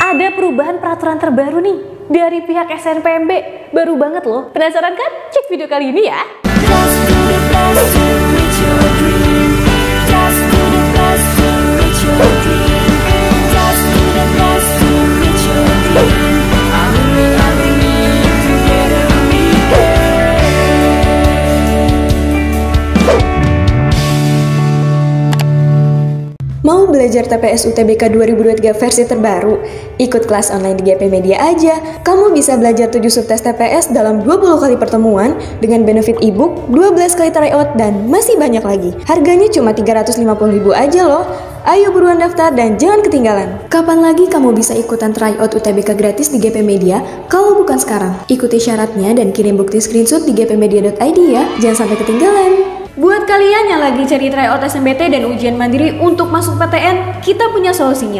ada perubahan peraturan terbaru nih dari pihak SNPMB. Baru banget loh. Penasaran kan? Cek video kali ini ya. Mau belajar TPS UTBK 2023 versi terbaru? Ikut kelas online di GP Media aja. Kamu bisa belajar 7 subtes TPS dalam 20 kali pertemuan dengan benefit e-book, 12 kali tryout, dan masih banyak lagi. Harganya cuma 350.000 aja loh. Ayo buruan daftar dan jangan ketinggalan. Kapan lagi kamu bisa ikutan tryout UTBK gratis di GP Media kalau bukan sekarang? Ikuti syaratnya dan kirim bukti screenshot di gpmedia.id ya. Jangan sampai ketinggalan. Buat kalian yang lagi cari tryout SNMPT dan ujian mandiri untuk masuk PTN, kita punya solusinya.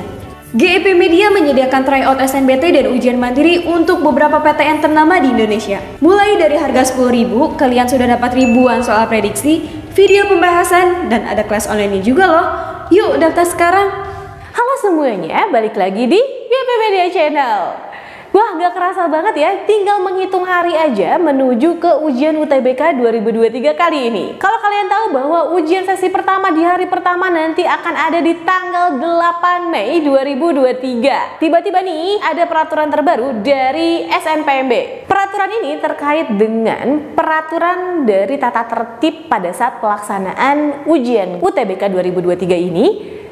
GEP Media menyediakan tryout SNMPT dan ujian mandiri untuk beberapa PTN ternama di Indonesia. Mulai dari harga 10.000, kalian sudah dapat ribuan soal prediksi, video pembahasan, dan ada kelas online juga loh. Yuk daftar sekarang. Halo semuanya, balik lagi di GEP Media Channel. Wah, gak kerasa banget ya, tinggal menghitung hari aja menuju ke ujian UTBK 2023 kali ini. Kalau kalian tahu bahwa ujian sesi pertama di hari pertama nanti akan ada di tanggal 8 Mei 2023. Tiba-tiba nih ada peraturan terbaru dari SNPMB. Peraturan ini terkait dengan peraturan dari tata tertib pada saat pelaksanaan ujian UTBK 2023 ini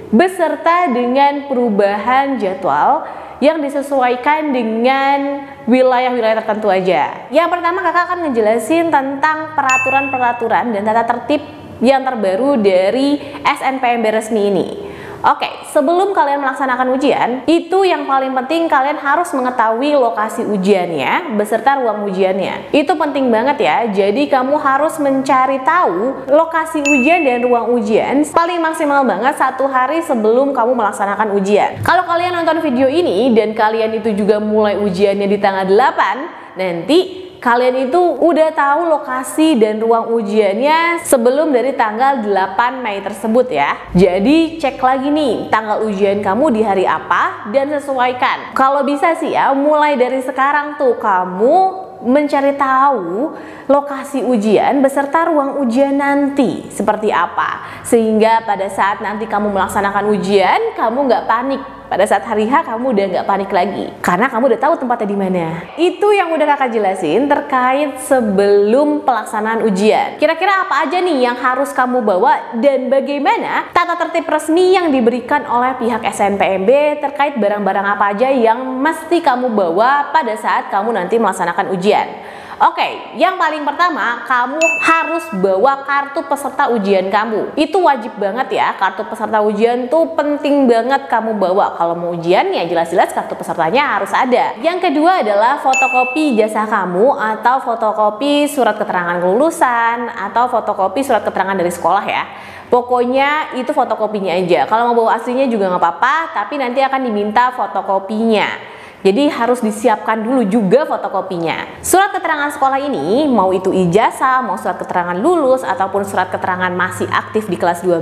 beserta dengan perubahan jadwal yang disesuaikan dengan wilayah-wilayah tertentu aja. Yang pertama kakak akan ngejelasin tentang peraturan-peraturan dan tata tertib yang terbaru dari SNPMB resmi ini. Oke, sebelum kalian melaksanakan ujian, itu yang paling penting kalian harus mengetahui lokasi ujiannya beserta ruang ujiannya. Itu penting banget ya, jadi kamu harus mencari tahu lokasi ujian dan ruang ujian paling maksimal banget 1 hari sebelum kamu melaksanakan ujian. Kalau kalian nonton video ini dan kalian itu juga mulai ujiannya di tanggal 8, nanti kalian itu udah tahu lokasi dan ruang ujiannya sebelum dari tanggal 8 Mei tersebut ya. Jadi cek lagi nih tanggal ujian kamu di hari apa dan sesuaikan. Kalau bisa sih ya, mulai dari sekarang tuh kamu mencari tahu lokasi ujian beserta ruang ujian nanti seperti apa, sehingga pada saat nanti kamu melaksanakan ujian kamu nggak panik. Pada saat hari H kamu udah nggak panik lagi karena kamu udah tahu tempatnya di mana. Itu yang udah kakak jelasin terkait sebelum pelaksanaan ujian. Kira-kira apa aja nih yang harus kamu bawa dan bagaimana tata tertib resmi yang diberikan oleh pihak SNPMB terkait barang-barang apa aja yang mesti kamu bawa pada saat kamu nanti melaksanakan ujian. Oke, yang paling pertama kamu harus bawa kartu peserta ujian kamu. Itu wajib banget ya, kartu peserta ujian tuh penting banget kamu bawa. Kalau mau ujian ya jelas-jelas kartu pesertanya harus ada. Yang kedua adalah fotokopi ijazah kamu atau fotokopi surat keterangan kelulusan atau fotokopi surat keterangan dari sekolah ya. Pokoknya itu fotokopinya aja. Kalau mau bawa aslinya juga nggak apa-apa, tapi nanti akan diminta fotokopinya. Jadi harus disiapkan dulu juga fotokopinya. Surat keterangan sekolah ini, mau itu ijazah, mau surat keterangan lulus, ataupun surat keterangan masih aktif di kelas 12,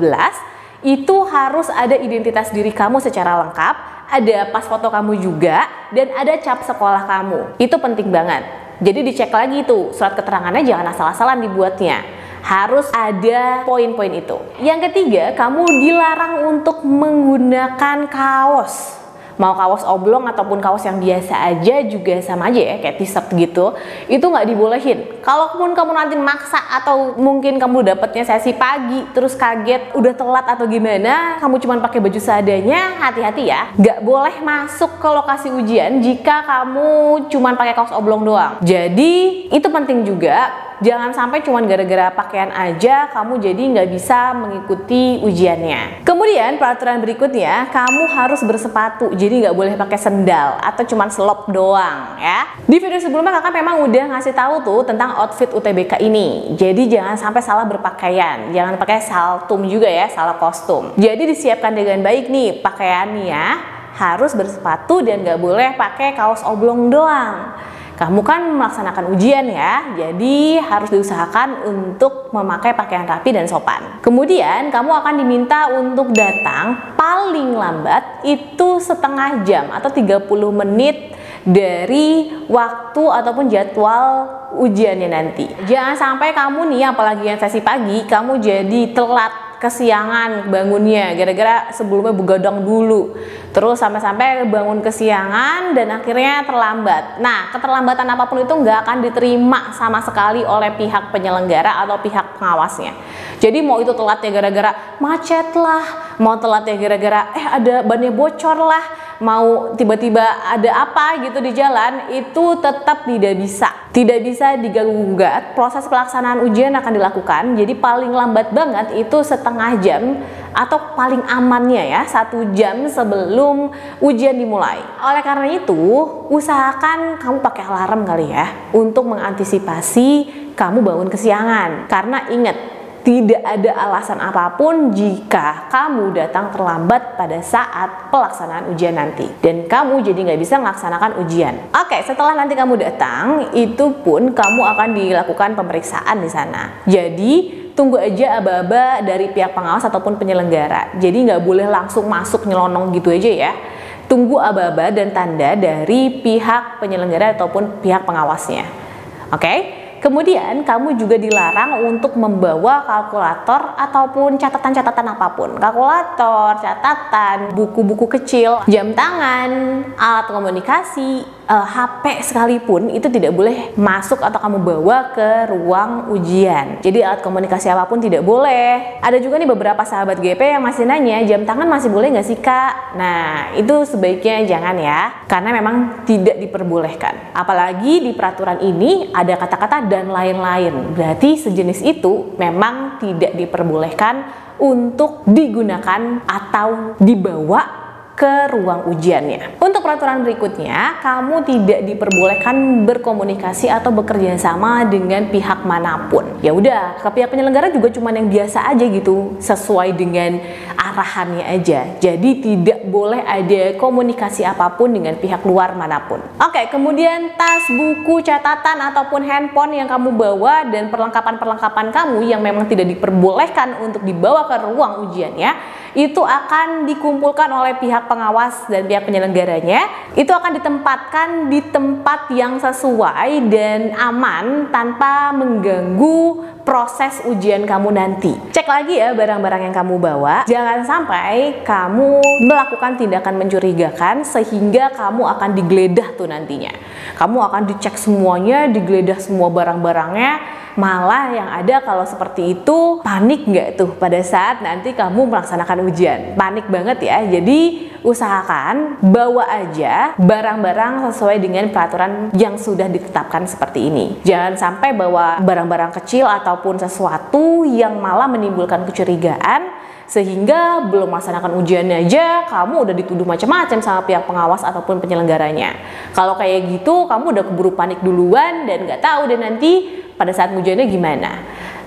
itu harus ada identitas diri kamu secara lengkap, ada pas foto kamu juga, dan ada cap sekolah kamu. Itu penting banget. Jadi dicek lagi tuh, surat keterangannya jangan asal-asalan dibuatnya. Harus ada poin-poin itu. Yang ketiga, kamu dilarang untuk menggunakan kaos. Mau kaos oblong ataupun kaos yang biasa aja juga sama aja ya, kayak t-shirt gitu, itu nggak dibolehin. Kalaupun kamu nanti maksa atau mungkin kamu dapetnya sesi pagi terus kaget udah telat atau gimana, kamu cuma pakai baju seadanya, hati-hati ya, nggak boleh masuk ke lokasi ujian jika kamu cuma pakai kaos oblong doang. Jadi itu penting juga. Jangan sampai cuma gara-gara pakaian aja kamu jadi nggak bisa mengikuti ujiannya. Kemudian peraturan berikutnya, kamu harus bersepatu, jadi nggak boleh pakai sendal atau cuma selop doang ya. Di video sebelumnya kakak memang udah ngasih tahu tuh tentang outfit UTBK ini. Jadi jangan sampai salah berpakaian, jangan pakai saltum juga ya, salah kostum. Jadi disiapkan dengan baik nih pakaiannya, harus bersepatu dan nggak boleh pakai kaos oblong doang. kamu kan melaksanakan ujian ya, jadi harus diusahakan untuk memakai pakaian rapi dan sopan. Kemudian kamu akan diminta untuk datang paling lambat itu setengah jam atau 30 menit dari waktu ataupun jadwal ujiannya nanti. Jangan sampai kamu nih, apalagi yang sesi pagi, kamu jadi telat, kesiangan bangunnya gara-gara sebelumnya begadang dulu, terus sampai-sampai bangun kesiangan dan akhirnya terlambat. Nah, keterlambatan apapun itu nggak akan diterima sama sekali oleh pihak penyelenggara atau pihak pengawasnya. Jadi mau itu telat ya gara-gara macet lah, mau telat ya gara-gara ada bannya bocor lah, mau tiba-tiba ada apa gitu di jalan, itu tetap tidak bisa diganggu-gugat. Proses pelaksanaan ujian akan dilakukan, jadi paling lambat banget itu setengah jam atau paling amannya ya 1 jam sebelum ujian dimulai. Oleh karena itu, usahakan kamu pakai alarm kali ya untuk mengantisipasi kamu bangun kesiangan. Karena ingat, tidak ada alasan apapun jika kamu datang terlambat pada saat pelaksanaan ujian nanti, dan kamu jadi nggak bisa melaksanakan ujian. Oke, setelah nanti kamu datang, itu pun kamu akan dilakukan pemeriksaan di sana. Jadi tunggu aja aba-aba dari pihak pengawas ataupun penyelenggara. Jadi nggak boleh langsung masuk nyelonong gitu aja ya. Tunggu aba-aba dan tanda dari pihak penyelenggara ataupun pihak pengawasnya. Oke? Kemudian kamu juga dilarang untuk membawa kalkulator ataupun catatan-catatan apapun. Kalkulator, catatan, buku-buku kecil, jam tangan, alat komunikasi, HP sekalipun itu tidak boleh masuk atau kamu bawa ke ruang ujian. Jadi alat komunikasi apapun tidak boleh. Ada juga nih beberapa sahabat GP yang masih nanya, jam tangan masih boleh nggak sih Kak? Nah, itu sebaiknya jangan ya, karena memang tidak diperbolehkan. Apalagi di peraturan ini ada kata-kata dan lain-lain. Berarti sejenis itu memang tidak diperbolehkan untuk digunakan atau dibawa ke ruang ujiannya. Untuk peraturan berikutnya, kamu tidak diperbolehkan berkomunikasi atau bekerja sama dengan pihak manapun. Ya udah, ke pihak penyelenggara juga cuma yang biasa aja gitu, sesuai dengan arahannya aja. Jadi tidak boleh ada komunikasi apapun dengan pihak luar manapun. Oke, kemudian tas, buku, catatan ataupun handphone yang kamu bawa dan perlengkapan-perlengkapan kamu yang memang tidak diperbolehkan untuk dibawa ke ruang ujiannya, itu akan dikumpulkan oleh pihak pengawas dan pihak penyelenggaranya. Itu akan ditempatkan di tempat yang sesuai dan aman tanpa mengganggu proses ujian kamu nanti. Cek lagi ya barang-barang yang kamu bawa. Jangan sampai kamu melakukan tindakan mencurigakan sehingga kamu akan digeledah tuh nantinya. Kamu akan dicek semuanya, digeledah semua barang-barangnya. Malah yang ada kalau seperti itu, panik nggak tuh pada saat nanti kamu melaksanakan ujian? Panik banget ya. Jadi usahakan bawa aja barang-barang sesuai dengan peraturan yang sudah ditetapkan seperti ini. Jangan sampai bawa barang-barang kecil ataupun sesuatu yang malah menimbulkan kecurigaan, sehingga belum melaksanakan ujiannya aja kamu udah dituduh macam-macam sama pihak pengawas ataupun penyelenggaranya. Kalau kayak gitu, kamu udah keburu panik duluan dan nggak tahu deh nanti pada saat ujiannya gimana.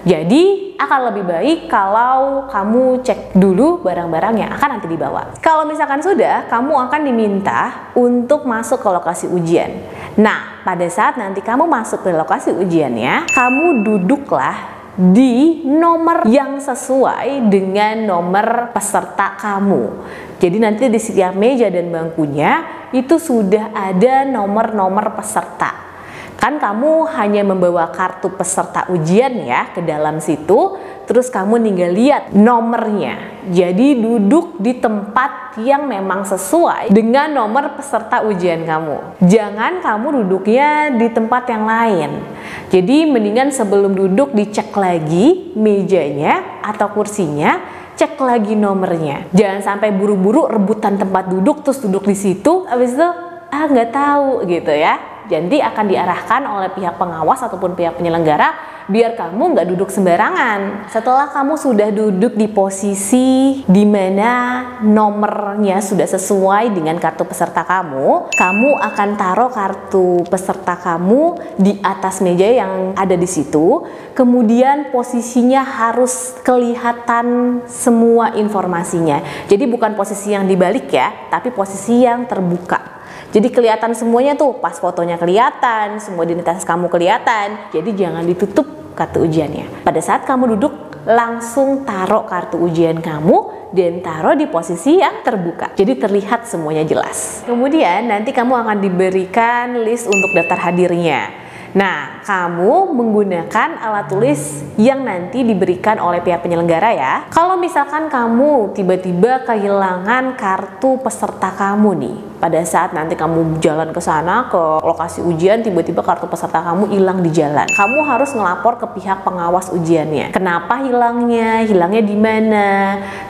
Jadi akan lebih baik kalau kamu cek dulu barang-barang yang akan nanti dibawa. Kalau misalkan sudah, kamu akan diminta untuk masuk ke lokasi ujian. Nah, pada saat nanti kamu masuk ke lokasi ujiannya, kamu duduklah di nomor yang sesuai dengan nomor peserta kamu. Jadi nanti di setiap meja dan bangkunya itu sudah ada nomor-nomor peserta. Kan kamu hanya membawa kartu peserta ujian ya ke dalam situ, terus kamu tinggal lihat nomornya. Jadi duduk di tempat yang memang sesuai dengan nomor peserta ujian kamu. Jangan kamu duduknya di tempat yang lain. Jadi mendingan sebelum duduk dicek lagi mejanya atau kursinya, cek lagi nomornya. Jangan sampai buru-buru rebutan tempat duduk terus duduk di situ, habis itu nggak tahu gitu ya. Jadi akan diarahkan oleh pihak pengawas ataupun pihak penyelenggara biar kamu nggak duduk sembarangan. Setelah kamu sudah duduk di posisi di mana nomornya sudah sesuai dengan kartu peserta kamu, kamu akan taruh kartu peserta kamu di atas meja yang ada di situ. Kemudian posisinya harus kelihatan semua informasinya. Jadi bukan posisi yang dibalik ya, tapi posisi yang terbuka. Jadi kelihatan semuanya tuh, pas fotonya kelihatan, semua identitas kamu kelihatan. Jadi jangan ditutup kartu ujiannya. Pada saat kamu duduk, langsung taruh kartu ujian kamu dan taruh di posisi yang terbuka. Jadi terlihat semuanya jelas. Kemudian nanti kamu akan diberikan list untuk daftar hadirnya. Nah, kamu menggunakan alat tulis yang nanti diberikan oleh pihak penyelenggara ya. Kalau misalkan kamu tiba-tiba kehilangan kartu peserta kamu nih, pada saat nanti kamu jalan ke sana, ke lokasi ujian, tiba-tiba kartu peserta kamu hilang di jalan. Kamu harus ngelapor ke pihak pengawas ujiannya. Kenapa hilangnya? Hilangnya di mana?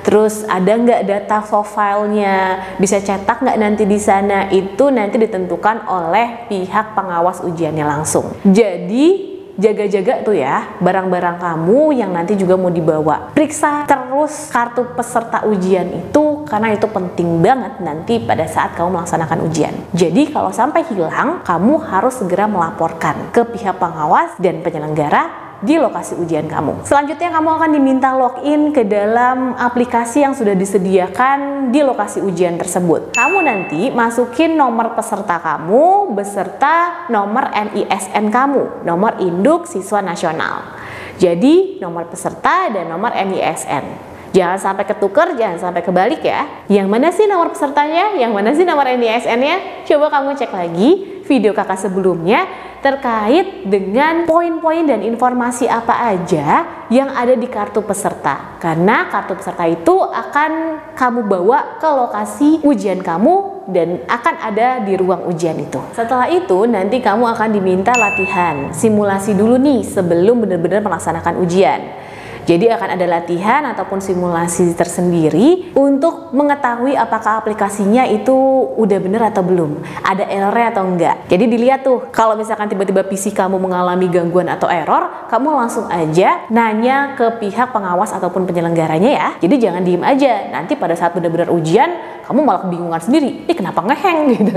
Terus ada nggak data profilnya? Bisa cetak nggak nanti di sana? Itu nanti ditentukan oleh pihak pengawas ujiannya langsung. Jadi jaga-jaga tuh ya barang-barang kamu yang nanti juga mau dibawa. Periksa terus kartu peserta ujian itu karena itu penting banget nanti pada saat kamu melaksanakan ujian. Jadi kalau sampai hilang, kamu harus segera melaporkan ke pihak pengawas dan penyelenggara di lokasi ujian kamu. Selanjutnya kamu akan diminta login ke dalam aplikasi yang sudah disediakan di lokasi ujian tersebut. Kamu nanti masukin nomor peserta kamu beserta nomor NISN kamu, nomor induk siswa nasional. Jadi nomor peserta dan nomor NISN. Jangan sampai ketuker, jangan sampai kebalik ya. Yang mana sih nomor pesertanya, yang mana sih nomor NISN-nya? Coba kamu cek lagi video kakak sebelumnya terkait dengan poin-poin dan informasi apa aja yang ada di kartu peserta. Karena kartu peserta itu akan kamu bawa ke lokasi ujian kamu dan akan ada di ruang ujian itu. Setelah itu nanti kamu akan diminta latihan, simulasi dulu nih sebelum benar-benar melaksanakan ujian. Jadi akan ada latihan ataupun simulasi tersendiri untuk mengetahui apakah aplikasinya itu udah bener atau belum, ada errornya atau enggak. Jadi dilihat tuh, kalau misalkan tiba-tiba PC kamu mengalami gangguan atau error, kamu langsung aja nanya ke pihak pengawas ataupun penyelenggaranya ya. Jadi jangan diem aja, nanti pada saat benar-benar ujian, kamu malah kebingungan sendiri, kenapa ngeheng gitu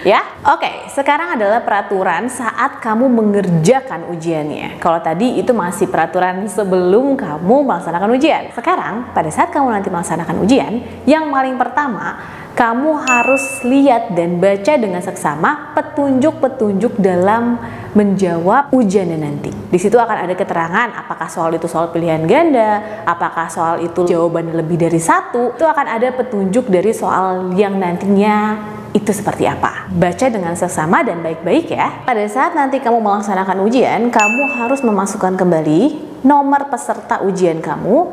ya. Oke, sekarang adalah peraturan saat kamu mengerjakan ujiannya. Kalau tadi itu masih peraturan sebelum kamu melaksanakan ujian. Sekarang pada saat kamu nanti melaksanakan ujian, yang paling pertama kamu harus lihat dan baca dengan seksama petunjuk-petunjuk dalam menjawab ujiannya nanti. Di situ akan ada keterangan apakah soal itu soal pilihan ganda, apakah soal itu jawabannya lebih dari satu. Itu akan ada petunjuk dari soal yang nantinya itu seperti apa. Baca dengan seksama dan baik-baik ya. Pada saat nanti kamu melaksanakan ujian, kamu harus memasukkan kembali nomor peserta ujian kamu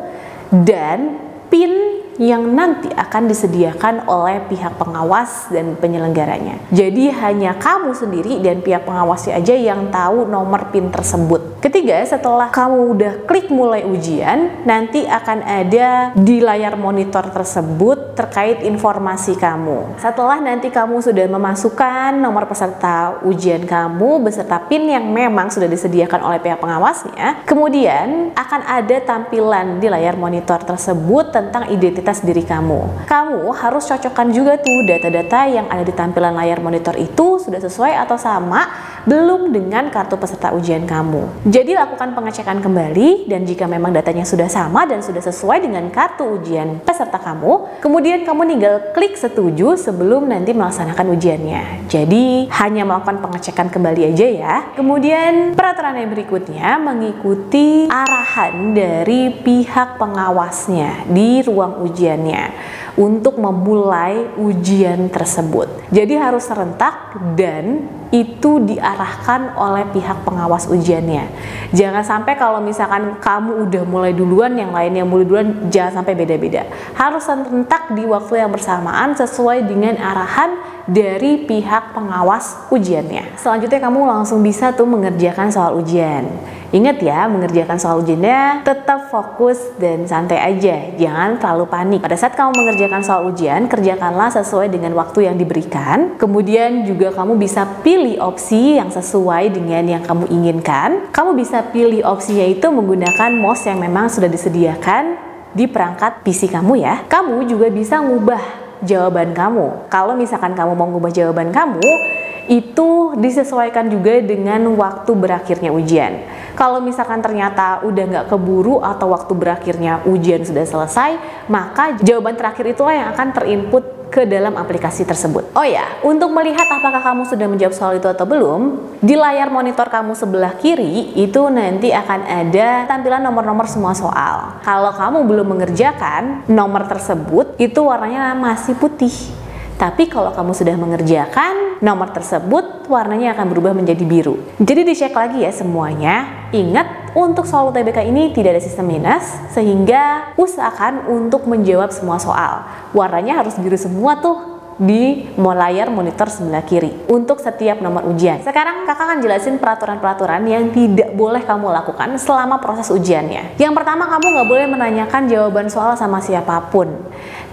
dan PIN yang nanti akan disediakan oleh pihak pengawas dan penyelenggaranya. Jadi hanya kamu sendiri dan pihak pengawasnya aja yang tahu nomor PIN tersebut. Ketiga, setelah kamu udah klik mulai ujian, nanti akan ada di layar monitor tersebut terkait informasi kamu. Setelah nanti kamu sudah memasukkan nomor peserta ujian kamu beserta PIN yang memang sudah disediakan oleh pihak pengawasnya, kemudian akan ada tampilan di layar monitor tersebut tentang identitas diri kamu. Kamu harus cocokkan juga tuh data-data yang ada di tampilan layar monitor itu sudah sesuai atau sama belum dengan kartu peserta ujian kamu. Jadi lakukan pengecekan kembali dan jika memang datanya sudah sama dan sudah sesuai dengan kartu ujian peserta kamu, kemudian kamu tinggal klik setuju sebelum nanti melaksanakan ujiannya. Jadi hanya melakukan pengecekan kembali aja ya. Kemudian peraturan yang berikutnya mengikuti arahan dari pihak pengawasnya di ruang ujiannya untuk memulai ujian tersebut. Jadi harus serentak dan itu diarahkan oleh pihak pengawas ujiannya. Jangan sampai kalau misalkan kamu udah mulai duluan, yang lainnya mulai duluan, jangan sampai beda-beda. Harus serentak di waktu yang bersamaan sesuai dengan arahan dari pihak pengawas ujiannya. Selanjutnya kamu langsung bisa tuh mengerjakan soal ujian. Ingat ya, mengerjakan soal ujiannya tetap fokus dan santai aja, jangan terlalu panik. Pada saat kamu mengerjakan soal ujian, kerjakanlah sesuai dengan waktu yang diberikan. Kemudian juga kamu bisa pilih opsi yang sesuai dengan yang kamu inginkan. Kamu bisa pilih opsinya itu menggunakan mouse yang memang sudah disediakan di perangkat PC kamu ya. Kamu juga bisa ngubah jawaban kamu. Kalau misalkan kamu mau ngubah jawaban kamu, itu disesuaikan juga dengan waktu berakhirnya ujian. Kalau misalkan ternyata udah nggak keburu atau waktu berakhirnya ujian sudah selesai, maka jawaban terakhir itulah yang akan terinput ke dalam aplikasi tersebut. Oh ya, untuk melihat apakah kamu sudah menjawab soal itu atau belum, di layar monitor kamu sebelah kiri itu nanti akan ada tampilan nomor-nomor semua soal. Kalau kamu belum mengerjakan nomor tersebut, itu warnanya masih putih. Tapi kalau kamu sudah mengerjakan, nomor tersebut warnanya akan berubah menjadi biru. Jadi dicek lagi ya semuanya. Ingat, untuk soal UTBK ini tidak ada sistem minus, sehingga usahakan untuk menjawab semua soal. Warnanya harus biru semua tuh di layar monitor sebelah kiri untuk setiap nomor ujian. Sekarang kakak akan jelasin peraturan-peraturan yang tidak boleh kamu lakukan selama proses ujiannya. Yang pertama, kamu nggak boleh menanyakan jawaban soal sama siapapun.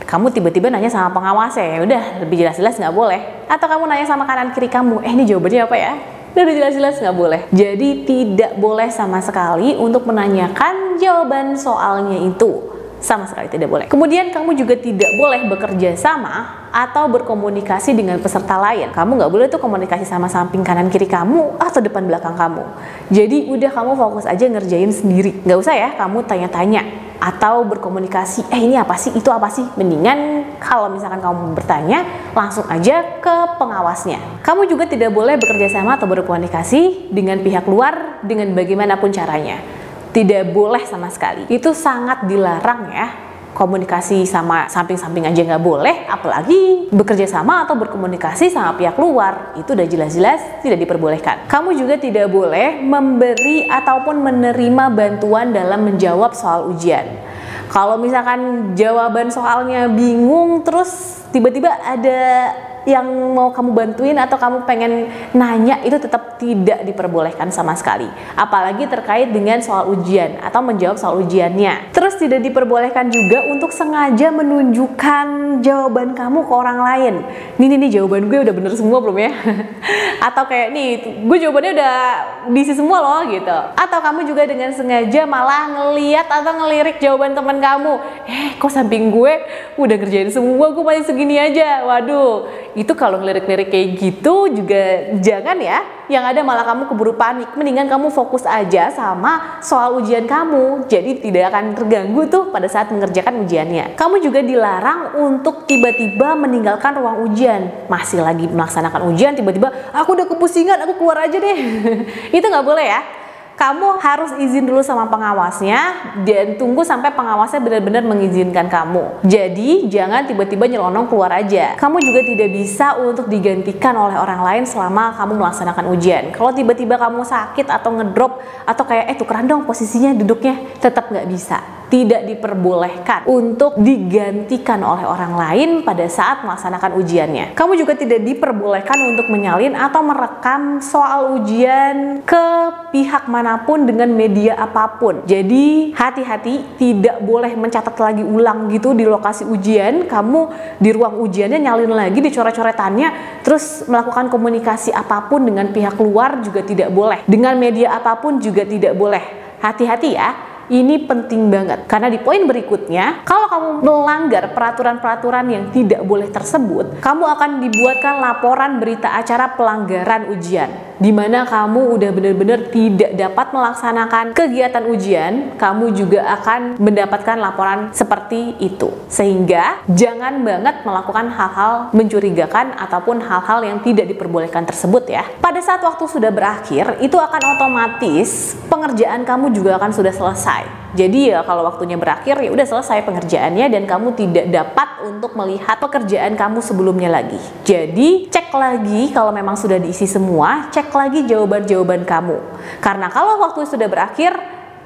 Kamu tiba-tiba nanya sama pengawasnya, ya udah lebih jelas-jelas nggak boleh. Atau kamu nanya sama kanan kiri kamu, ini jawabannya apa ya? Udah jelas-jelas nggak boleh. Jadi tidak boleh sama sekali untuk menanyakan jawaban soalnya itu. Sama sekali tidak boleh. Kemudian kamu juga tidak boleh bekerja sama atau berkomunikasi dengan peserta lain. Kamu nggak boleh tuh komunikasi sama samping kanan kiri kamu atau depan belakang kamu. Jadi udah kamu fokus aja ngerjain sendiri. Nggak usah ya kamu tanya-tanya atau berkomunikasi, ini apa sih, itu apa sih. Mendingan kalau misalkan kamu bertanya, langsung aja ke pengawasnya. Kamu juga tidak boleh bekerja sama atau berkomunikasi dengan pihak luar dengan bagaimanapun caranya. Tidak boleh sama sekali. Itu sangat dilarang ya. Komunikasi sama samping-samping aja nggak boleh, apalagi bekerja sama atau berkomunikasi sama pihak luar. Itu udah jelas-jelas tidak diperbolehkan. Kamu juga tidak boleh memberi ataupun menerima bantuan dalam menjawab soal ujian. Kalau misalkan jawaban soalnya bingung, terus tiba-tiba ada yang mau kamu bantuin atau kamu pengen nanya, itu tetap tidak diperbolehkan sama sekali. Apalagi terkait dengan soal ujian atau menjawab soal ujiannya. Terus tidak diperbolehkan juga untuk sengaja menunjukkan jawaban kamu ke orang lain. Nih jawaban gue udah bener semua belum ya? Atau kayak nih, gue jawabannya udah diisi semua loh gitu. Atau kamu juga dengan sengaja malah ngeliat atau ngelirik jawaban teman kamu. Kok samping gue udah ngerjain semua, gue masih segini aja. Waduh, itu kalau ngelirik-lirik kayak gitu juga jangan ya. Yang ada malah kamu keburu panik. Mendingan kamu fokus aja sama soal ujian kamu. Jadi tidak akan terganggu tuh pada saat mengerjakan ujiannya. Kamu juga dilarang untuk tiba-tiba meninggalkan ruang ujian. Masih lagi melaksanakan ujian, tiba-tiba aku udah kepusingan, aku keluar aja deh. Itu nggak boleh ya. Kamu harus izin dulu sama pengawasnya dan tunggu sampai pengawasnya benar-benar mengizinkan kamu. Jadi jangan tiba-tiba nyelonong keluar aja. Kamu juga tidak bisa untuk digantikan oleh orang lain selama kamu melaksanakan ujian. Kalau tiba-tiba kamu sakit atau ngedrop atau kayak tukeran dong posisinya duduknya, tetap nggak bisa. Tidak diperbolehkan untuk digantikan oleh orang lain pada saat melaksanakan ujiannya. Kamu juga tidak diperbolehkan untuk menyalin atau merekam soal ujian ke pihak manapun dengan media apapun. Jadi hati-hati, tidak boleh mencatat lagi ulang gitu di lokasi ujian. Kamu di ruang ujiannya nyalin lagi di coret-coretannya, terus melakukan komunikasi apapun dengan pihak luar juga tidak boleh. Dengan media apapun juga tidak boleh. Hati-hati ya. Ini penting banget, karena di poin berikutnya, kalau kamu melanggar peraturan-peraturan yang tidak boleh tersebut, kamu akan dibuatkan laporan berita acara pelanggaran ujian, di mana kamu udah benar-benar tidak dapat melaksanakan kegiatan ujian. Kamu juga akan mendapatkan laporan seperti itu. Sehingga jangan banget melakukan hal-hal mencurigakan ataupun hal-hal yang tidak diperbolehkan tersebut ya. Pada saat waktu sudah berakhir, itu akan otomatis pengerjaan kamu juga akan sudah selesai. Jadi ya kalau waktunya berakhir ya udah selesai pengerjaannya dan kamu tidak dapat untuk melihat pekerjaan kamu sebelumnya lagi. Jadi cek lagi kalau memang sudah diisi semua, cek lagi jawaban-jawaban kamu. Karena kalau waktu sudah berakhir,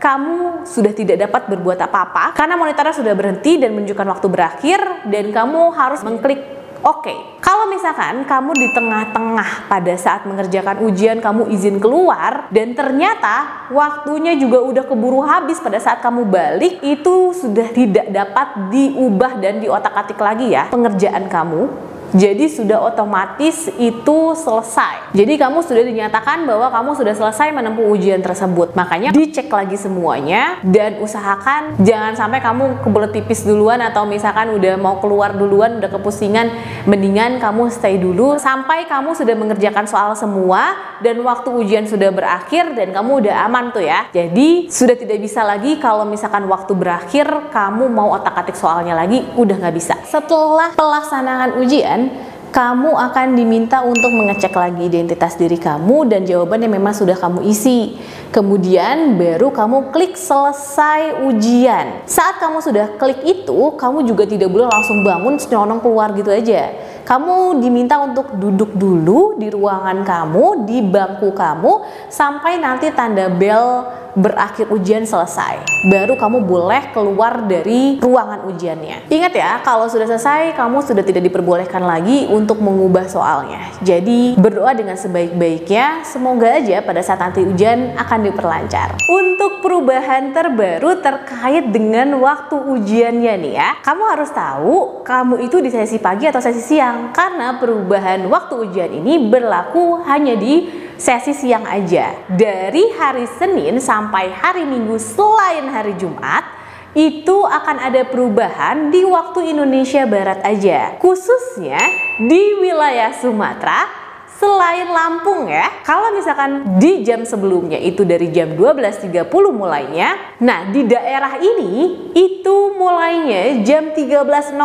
kamu sudah tidak dapat berbuat apa-apa karena monitornya sudah berhenti dan menunjukkan waktu berakhir dan kamu harus mengklik Oke. Kalau misalkan kamu di tengah-tengah pada saat mengerjakan ujian kamu izin keluar dan ternyata waktunya juga udah keburu habis pada saat kamu balik, itu sudah tidak dapat diubah dan diotak-atik lagi ya pengerjaan kamu. Jadi sudah otomatis itu selesai. Jadi kamu sudah dinyatakan bahwa kamu sudah selesai menempuh ujian tersebut. Makanya dicek lagi semuanya dan usahakan jangan sampai kamu kebelet pipis duluan atau misalkan udah mau keluar duluan, udah kepusingan, mendingan kamu stay dulu sampai kamu sudah mengerjakan soal semua dan waktu ujian sudah berakhir dan kamu udah aman tuh ya. Jadi sudah tidak bisa lagi kalau misalkan waktu berakhir kamu mau otak-atik soalnya lagi, udah nggak bisa. Setelah pelaksanaan ujian, kamu akan diminta untuk mengecek lagi identitas diri kamu dan jawaban yang memang sudah kamu isi. Kemudian baru kamu klik selesai ujian. Saat kamu sudah klik itu, kamu juga tidak boleh langsung bangun nyelonong keluar gitu aja. Kamu diminta untuk duduk dulu di ruangan kamu, di bangku kamu, sampai nanti tanda bel berakhir ujian selesai. Baru kamu boleh keluar dari ruangan ujiannya. Ingat ya, kalau sudah selesai, kamu sudah tidak diperbolehkan lagi untuk mengubah soalnya. Jadi berdoa dengan sebaik-baiknya, semoga aja pada saat nanti ujian akan diperlancar. Untuk perubahan terbaru terkait dengan waktu ujiannya nih ya, kamu harus tahu kamu itu di sesi pagi atau sesi siang, karena perubahan waktu ujian ini berlaku hanya di sesi siang aja. Dari hari Senin sampai hari Minggu selain hari Jumat, itu akan ada perubahan di waktu Indonesia Barat aja, khususnya di wilayah Sumatera selain Lampung ya. Kalau misalkan di jam sebelumnya itu dari jam 12.30 mulainya, nah di daerah ini itu mulainya jam 13.00.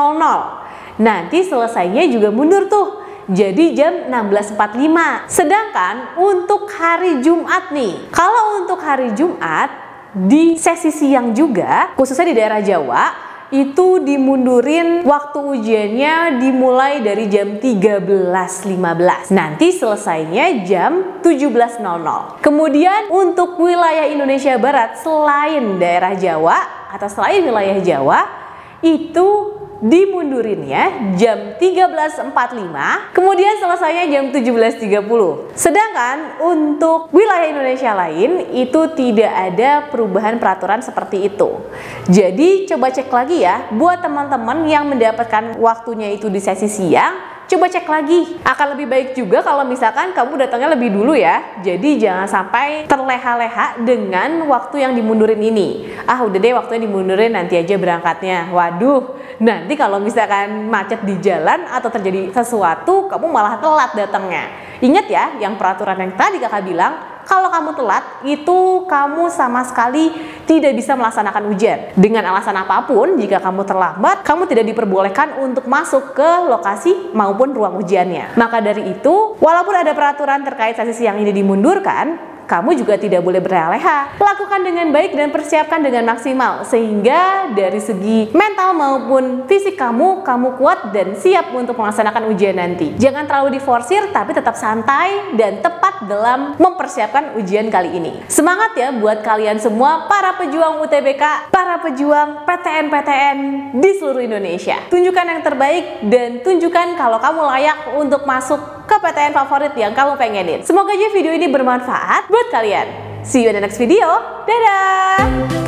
Nanti selesainya juga mundur tuh, jadi jam 16.45. Sedangkan untuk hari Jumat nih, kalau untuk hari Jumat di sesi siang juga, khususnya di daerah Jawa, itu dimundurin waktu ujiannya dimulai dari jam 13.15. Nanti selesainya jam 17.00. Kemudian untuk wilayah Indonesia Barat selain daerah Jawa atau selain wilayah Jawa, itu dimundurinnya jam 13.45, kemudian selesainya jam 17.30. Sedangkan untuk wilayah Indonesia lain itu tidak ada perubahan peraturan seperti itu. Jadi coba cek lagi ya buat teman-teman yang mendapatkan waktunya itu di sesi siang. Coba cek lagi. Akan lebih baik juga kalau misalkan kamu datangnya lebih dulu ya. Jadi jangan sampai terleha-leha dengan waktu yang dimundurin ini. Ah udah deh waktunya dimundurin, nanti aja berangkatnya. Waduh, nanti kalau misalkan macet di jalan atau terjadi sesuatu, kamu malah telat datangnya. Ingat ya, yang peraturan yang tadi kakak bilang, kalau kamu telat, itu kamu sama sekali tidak bisa melaksanakan ujian. Dengan alasan apapun, jika kamu terlambat, kamu tidak diperbolehkan untuk masuk ke lokasi maupun ruang ujiannya. Maka dari itu, walaupun ada peraturan terkait sesi siang ini dimundurkan, kamu juga tidak boleh berleha. Lakukan dengan baik dan persiapkan dengan maksimal, sehingga dari segi mental maupun fisik kamu kuat dan siap untuk melaksanakan ujian nanti. Jangan terlalu diforsir, tapi tetap santai dan tepat dalam mempersiapkan ujian kali ini. Semangat ya buat kalian semua, para pejuang UTBK, para pejuang PTN-PTN di seluruh Indonesia. Tunjukkan yang terbaik dan tunjukkan kalau kamu layak untuk masuk ke PTN favorit yang kamu pengenin. Semoga aja video ini bermanfaat buat kalian. See you in the next video. Dadah!